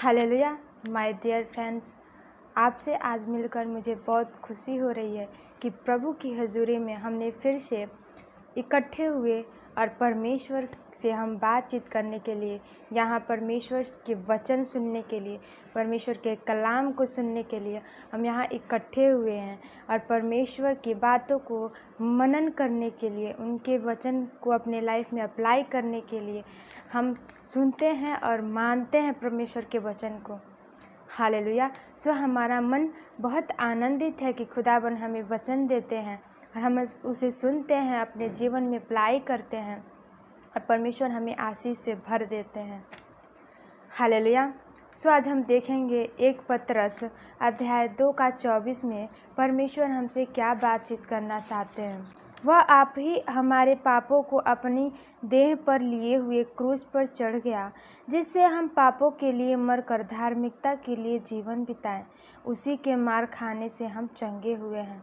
Hallelujah my dear friends, आपसे आज मिलकर मुझे बहुत खुशी हो रही है कि प्रभु की हजूरी में हमने फिर से इकट्ठे हुए और परमेश्वर से हम बातचीत करने के लिए, यहाँ परमेश्वर के वचन सुनने के लिए, परमेश्वर के कलाम को सुनने के लिए हम यहाँ इकट्ठे हुए हैं और परमेश्वर की बातों को मनन करने के लिए, उनके वचन को अपने लाइफ में अप्लाई करने के लिए हम सुनते हैं और मानते हैं परमेश्वर के वचन को। हालेलुया। सो हमारा मन बहुत आनंदित है कि खुदाबंद हमें वचन देते हैं और हम उसे सुनते हैं, अपने जीवन में अप्लाई करते हैं और परमेश्वर हमें आशीष से भर देते हैं। हालेलुया। सो आज हम देखेंगे 1 पतरस अध्याय 2:24 में परमेश्वर हमसे क्या बातचीत करना चाहते हैं। वह आप ही हमारे पापों को अपनी देह पर लिए हुए क्रूस पर चढ़ गया, जिससे हम पापों के लिए मरकर धार्मिकता के लिए जीवन बिताएं। उसी के मार खाने से हम चंगे हुए हैं।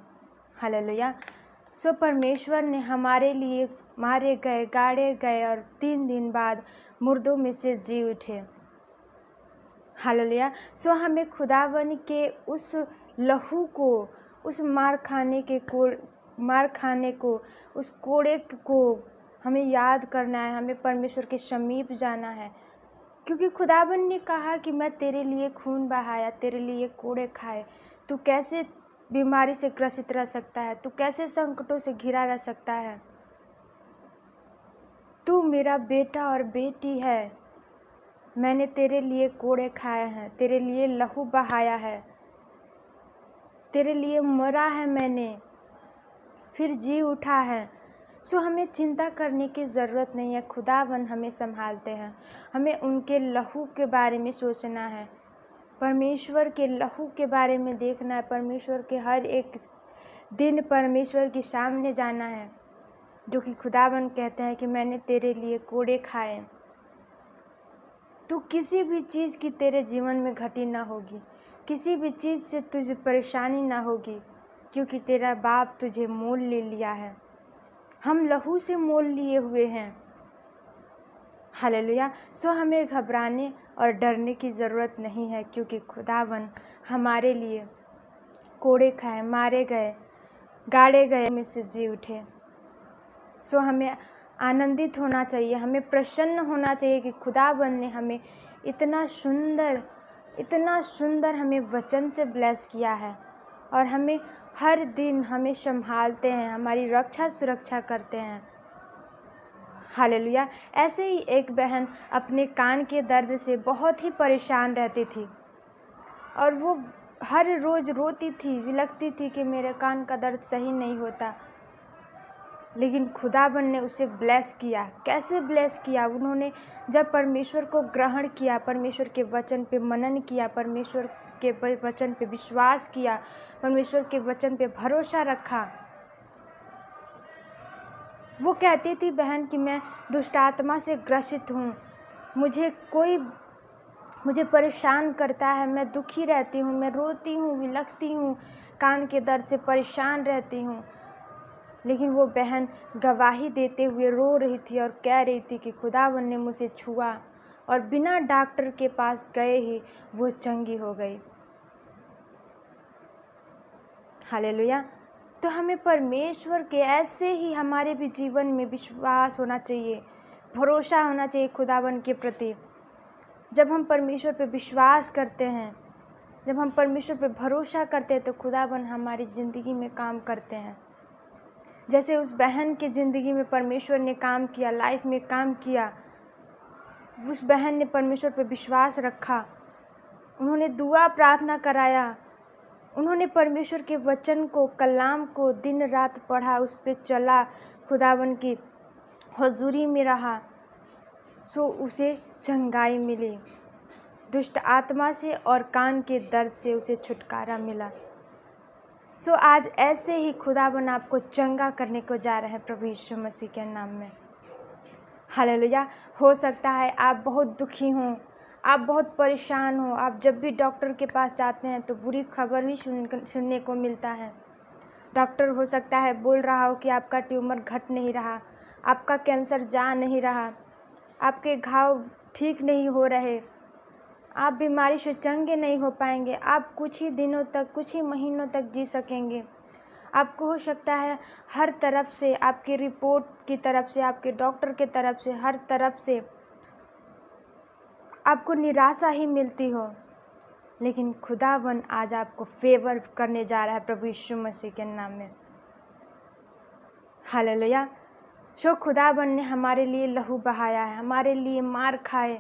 हालेलुया। सो परमेश्वर ने हमारे लिए मारे गए, गाड़े गए और 3 दिन बाद मुर्दों में से जी उठे। हालेलुया। सो हमें खुदावन के उस लहू को, उस मार खाने को, उस कोड़े को हमें याद करना है। हमें परमेश्वर के समीप जाना है, क्योंकि खुदावन ने कहा कि मैं तेरे लिए खून बहाया, तेरे लिए कोड़े खाए। तू कैसे बीमारी से ग्रसित रह सकता है? तू कैसे संकटों से घिरा रह सकता है? तू मेरा बेटा और बेटी है। मैंने तेरे लिए कोड़े खाए हैं, तेरे लिए लहू बहाया है, तेरे लिए मरा है मैंने, फिर जी उठा है। सो हमें चिंता करने की ज़रूरत नहीं है। खुदावन हमें संभालते हैं। हमें उनके लहू के बारे में सोचना है, परमेश्वर के लहू के बारे में देखना है, परमेश्वर के हर एक दिन परमेश्वर के सामने जाना है, जो कि खुदावन कहते हैं कि मैंने तेरे लिए कोड़े खाए। तो किसी भी चीज़ की तेरे जीवन में घटी ना होगी, किसी भी चीज़ से तुझे परेशानी ना होगी, क्योंकि तेरा बाप तुझे मोल ले लिया है। हम लहू से मोल लिए हुए हैं। हालेलुया। सो हमें घबराने और डरने की ज़रूरत नहीं है, क्योंकि खुदावन हमारे लिए कोड़े खाए, मारे गए, गाड़े गए में से जी उठे। सो हमें आनंदित होना चाहिए, हमें प्रसन्न होना चाहिए कि खुदावन ने हमें इतना सुंदर हमें वचन से ब्लेस किया है और हमें हर दिन हमें संभालते हैं, हमारी रक्षा सुरक्षा करते हैं। हालेलुया। ऐसे ही एक बहन अपने कान के दर्द से बहुत ही परेशान रहती थी और वो हर रोज़ रोती थी, विलखती थी कि मेरे कान का दर्द सही नहीं होता। लेकिन खुदावन ने उसे ब्लेस किया। कैसे ब्लेस किया? उन्होंने जब परमेश्वर को ग्रहण किया, परमेश्वर के वचन पे मनन किया, परमेश्वर के वचन पे विश्वास किया, परमेश्वर के वचन पे भरोसा रखा। वो कहती थी बहन कि मैं दुष्ट आत्मा से ग्रसित हूँ, मुझे परेशान करता है, मैं दुखी रहती हूँ, मैं रोती हूँ, विलखती हूँ, कान के दर्द से परेशान रहती हूँ। लेकिन वो बहन गवाही देते हुए रो रही थी और कह रही थी कि खुदावन ने मुझे छुआ और बिना डॉक्टर के पास गए ही वो चंगी हो गई। हालेलुया। तो हमें परमेश्वर के ऐसे ही हमारे भी जीवन में विश्वास होना चाहिए, भरोसा होना चाहिए खुदावन के प्रति। जब हम परमेश्वर पे विश्वास करते हैं, जब हम परमेश्वर पे भरोसा करते हैं, तो खुदावन हमारी ज़िंदगी में काम करते हैं। जैसे उस बहन की ज़िंदगी में परमेश्वर ने काम किया, लाइफ में काम किया। उस बहन ने परमेश्वर पे विश्वास रखा, उन्होंने दुआ प्रार्थना कराया, उन्होंने परमेश्वर के वचन को, कलाम को दिन रात पढ़ा, उस पे चला, खुदावन की हुजूरी में रहा। सो उसे चंगाई मिली, दुष्ट आत्मा से और कान के दर्द से उसे छुटकारा मिला। सो आज ऐसे ही खुदावन आपको चंगा करने को जा रहे हैं प्रभु यीशु मसीह के नाम में। हालेलुया। हो सकता है आप बहुत दुखी हों, आप बहुत परेशान हो। आप जब भी डॉक्टर के पास जाते हैं तो बुरी खबर ही सुनने को मिलता है। डॉक्टर हो सकता है बोल रहा हो कि आपका ट्यूमर घट नहीं रहा, आपका कैंसर जा नहीं रहा, आपके घाव ठीक नहीं हो रहे। आप बीमारी से चंगे नहीं हो पाएंगे। आप कुछ ही दिनों तक, कुछ ही महीनों तक जी सकेंगे। आपको हो सकता है हर तरफ से, आपकी रिपोर्ट की तरफ से, आपके डॉक्टर के तरफ से, हर तरफ से आपको निराशा ही मिलती हो, लेकिन खुदावन आज आपको फेवर करने जा रहा है प्रभु यीशु मसीह के नाम में। हालेलुया। सो खुदावन ने हमारे लिए लहू बहाया है, हमारे लिए मार खाए,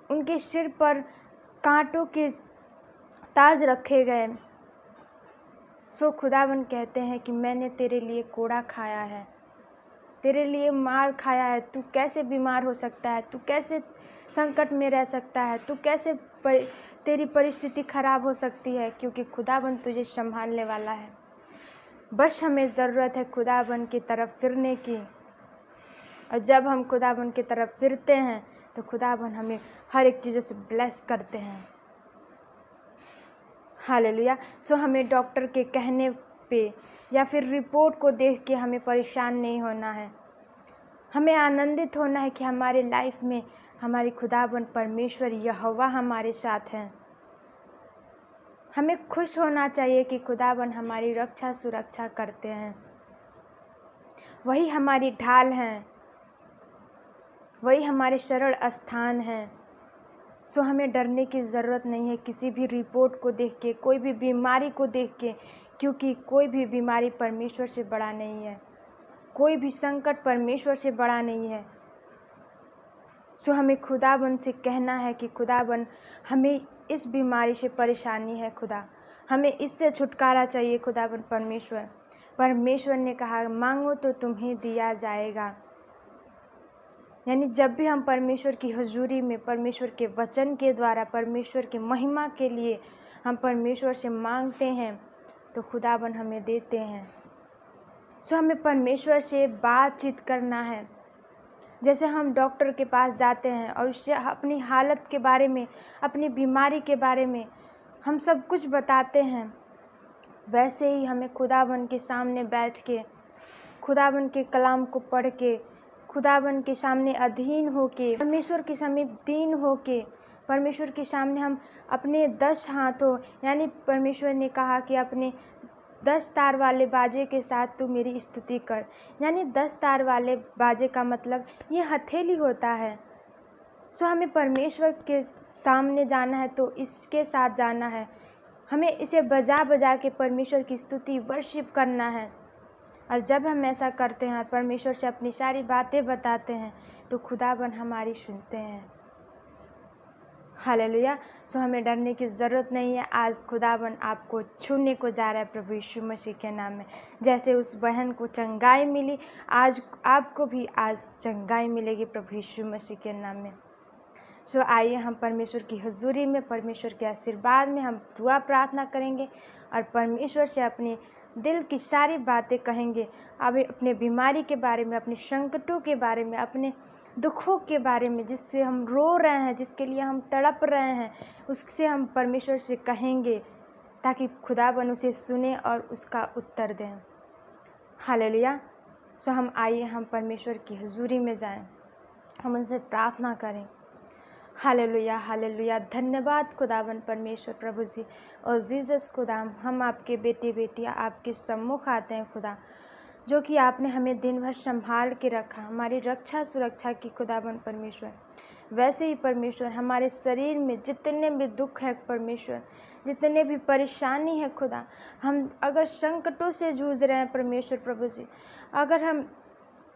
उनके सिर पर कांटों के ताज रखे गए। सो खुदावन कहते हैं कि मैंने तेरे लिए कोड़ा खाया है, तेरे लिए मार खाया है। तू कैसे बीमार हो सकता है, तू कैसे संकट में रह सकता है, तू कैसे तेरी परिस्थिति खराब हो सकती है, क्योंकि खुदावन तुझे संभालने वाला है। बस हमें ज़रूरत है खुदावन की तरफ फिरने की, और जब हम खुदावन की तरफ फिरते हैं तो खुदावन हमें हर एक चीज़ों से ब्लेस करते हैं। हालेलुया। सो हमें डॉक्टर के कहने पे या फिर रिपोर्ट को देख के हमें परेशान नहीं होना है। हमें आनंदित होना है कि हमारे लाइफ में हमारी खुदावन परमेश्वर यहोवा हमारे साथ हैं। हमें खुश होना चाहिए कि खुदावन हमारी रक्षा सुरक्षा करते हैं। वही हमारी ढाल हैं, वही हमारे शरण स्थान हैं। सो हमें डरने की ज़रूरत नहीं है किसी भी रिपोर्ट को देख के, कोई भी बीमारी को देख के, क्योंकि कोई भी बीमारी परमेश्वर से बड़ा नहीं है, कोई भी संकट परमेश्वर से बड़ा नहीं है। सो हमें खुदावन से कहना है कि खुदावन हमें इस बीमारी से परेशानी है, खुदा हमें इससे छुटकारा चाहिए। खुदावन परमेश्वर ने कहा मांगो तो तुम्हें दिया जाएगा। यानी जब भी हम परमेश्वर की हुजूरी में, परमेश्वर के वचन के द्वारा, परमेश्वर के महिमा के लिए हम परमेश्वर से मांगते हैं तो खुदावन हमें देते हैं। सो हमें परमेश्वर से बातचीत करना है। जैसे हम डॉक्टर के पास जाते हैं और उससे अपनी हालत के बारे में, अपनी बीमारी के बारे में हम सब कुछ बताते हैं, वैसे ही हमें खुदावन के सामने बैठ के, खुदावन के कलाम को पढ़ के, खुदावन के सामने अधीन होके, परमेश्वर के समीप दीन होके, परमेश्वर के सामने हम अपने 10 हाथों, यानी परमेश्वर ने कहा कि अपने 10 तार वाले बाजे के साथ तू मेरी स्तुति कर। यानी 10 तार वाले बाजे का मतलब ये हथेली होता है। सो हमें परमेश्वर के सामने जाना है तो इसके साथ जाना है। हमें इसे बजा बजा के परमेश्वर की स्तुति वर्शिप करना है। और जब हम ऐसा करते हैं, परमेश्वर से अपनी सारी बातें बताते हैं, तो खुदावन हमारी सुनते हैं। हालेलुया। सो हमें डरने की ज़रूरत नहीं है। आज खुदावन आपको छूने को जा रहा है प्रभु यीशु मसीह के नाम में। जैसे उस बहन को चंगाई मिली, आज आपको भी आज चंगाई मिलेगी प्रभु यीशु मसीह के नाम में। सो आइए हम परमेश्वर की हुजूरी में, परमेश्वर के आशीर्वाद में हम दुआ प्रार्थना करेंगे और परमेश्वर से अपने दिल की सारी बातें कहेंगे। अभी अपने बीमारी के बारे में, अपने संकटों के बारे में, अपने दुखों के बारे में, जिससे हम रो रहे हैं, जिसके लिए हम तड़प रहे हैं, उससे हम परमेश्वर से कहेंगे ताकि खुदावन उसे सुने और उसका उत्तर दें। हालेलुया। सो हम आइए हम परमेश्वर की हुजूरी में जाएं, हम उनसे प्रार्थना करें। Hallelujah hallelujah. धन्यवाद खुदावन परमेश्वर प्रभु जी और जीसस खुदा, हम आपके बेटे बेटियां आपके सम्मुख आते हैं खुदा, जो कि आपने हमें दिन भर संभाल के रखा, हमारी रक्षा सुरक्षा की खुदावन परमेश्वर। वैसे ही परमेश्वर हमारे शरीर में जितने भी दुख हैं परमेश्वर, जितने भी परेशानी है खुदा, हम अगर संकटों से जूझ रहे हैं परमेश्वर प्रभु जी, अगर हम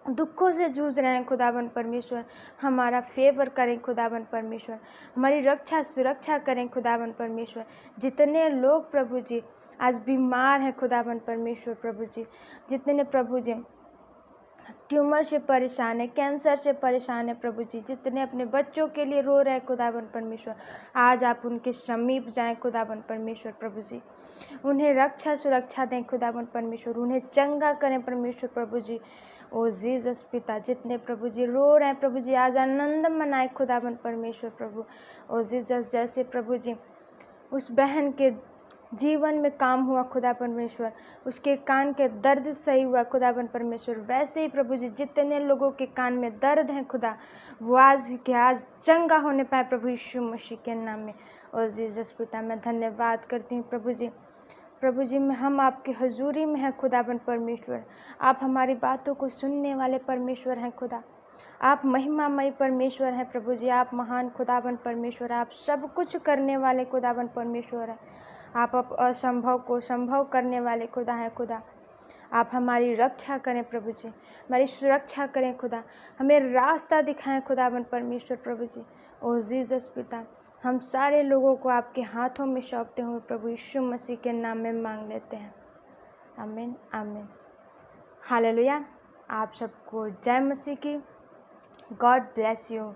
दुखों से जूझ रहे हैं खुदावन परमेश्वर, हमारा फेवर करें खुदावन परमेश्वर, हमारी रक्षा सुरक्षा करें खुदावन परमेश्वर। जितने लोग प्रभु जी आज बीमार हैं खुदावन परमेश्वर प्रभु जी, जितने प्रभु जी ट्यूमर से परेशान है, कैंसर से परेशान है प्रभु जी, जितने अपने बच्चों के लिए रो रहे हैं खुदावन परमेश्वर, आज आप उनके समीप जाएं खुदावन परमेश्वर प्रभु जी, उन्हें रक्षा सुरक्षा दें खुदावन परमेश्वर, उन्हें चंगा करें परमेश्वर प्रभु जी। ओ जीसस पिता, जितने प्रभु जी रो रहे हैं प्रभु जी, आज आनंद मनाए खुदावन परमेश्वर प्रभु। ओ जीसस, जैसे प्रभु जी उस बहन के जीवन में काम हुआ खुदा परमेश्वर, उसके कान के दर्द सही हुआ खुदा परमेश्वर, वैसे ही प्रभु जी जितने लोगों के कान में दर्द हैं खुदा, वो आज चंगा होने पाए प्रभु यीशु मसीह के नाम में। और जीसस पिता मैं धन्यवाद करती हूँ प्रभु जी में हम आपकी हजूरी में हैं खुदा परमेश्वर। आप हमारी बातों को सुनने वाले परमेश्वर हैं खुदा, आप महिमामय परमेश्वर हैं प्रभु जी, आप महान खुदाबन परमेश्वर, आप सब कुछ करने वाले खुदाबन परमेश्वर हैं। आप असंभव को संभव करने वाले खुदा हैं खुदा। आप हमारी रक्षा करें प्रभु जी, हमारी सुरक्षा करें खुदा, हमें रास्ता दिखाएं खुदाबन परमेश्वर प्रभु जी। ओ जीसस पिता, हम सारे लोगों को आपके हाथों में सौंपते हुए प्रभु यीशु मसीह के नाम में मांग लेते हैं। आमीन आमीन। हालेलुया। आप सबको जय मसीह की। God bless you.